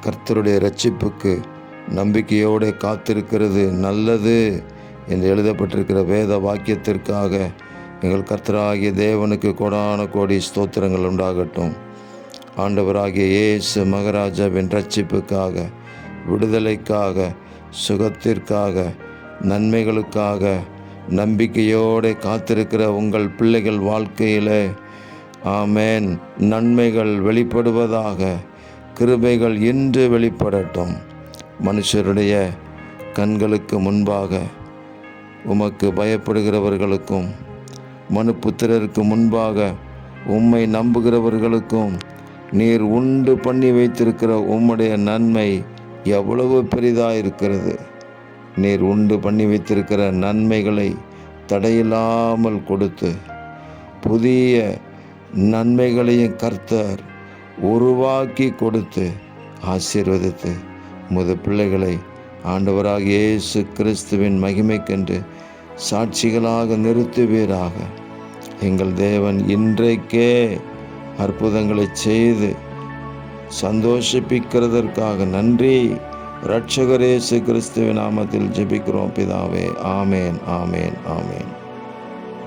கர்த்தருடைய இரட்சிப்புக்கு நம்பிக்கையோடு காத்திருக்கிறது நல்லது என்று எழுதப்பட்டிருக்கிற வேத வாக்கியத்திற்காக எங்கள் கர்த்தராகிய தேவனுக்கு கோடான கோடி ஸ்தோத்திரங்கள் உண்டாகட்டும். ஆண்டவராகிய இயேசு மகராஜாவின் இரட்சிப்புக்காக, விடுதலைக்காக, சுகத்திற்காக, நன்மைகளுக்காக நம்பிக்கையோடு காத்திருக்கிற உங்கள் பிள்ளைகள் வாழ்க்கையில் ஆமேன் நன்மைகள் வெளிப்படுவதாக. கிருபைகள் இன்று வெளிப்படட்டும். மனுஷருடைய கண்களுக்கு முன்பாக உமக்கு பயப்படுகிறவர்களுக்கும் மனுபுத்திரருக்கு முன்பாக உம்மை நம்புகிறவர்களுக்கும் நீர் உண்டு பண்ணி வைத்திருக்கிற உம்முடைய நன்மை எவ்வளவு பெரிதாக இருக்கிறது. நீர் உண்டு பண்ணி வைத்திருக்கிற நன்மைகளை தடையில்லாமல் கொடுத்து புதிய நன்மைகளையும் கர்த்தர் உருவாக்கி கொடுத்து ஆசீர்வதித்து உமது பிள்ளைகளை ஆண்டவராகிய இயேசு கிறிஸ்துவின் மகிமைக்கென்று சாட்சிகளாக நிறுத்துவீராக. எங்கள் தேவன் இன்றைக்கே அற்புதங்களை செய்து சந்தோஷிப்பிக்கிறதற்காக நன்றி. இரட்சகர் இயேசு கிறிஸ்துவின் நாமத்தில் ஜெபிக்கிறோம் பிதாவே. ஆமேன், ஆமேன், ஆமேன்.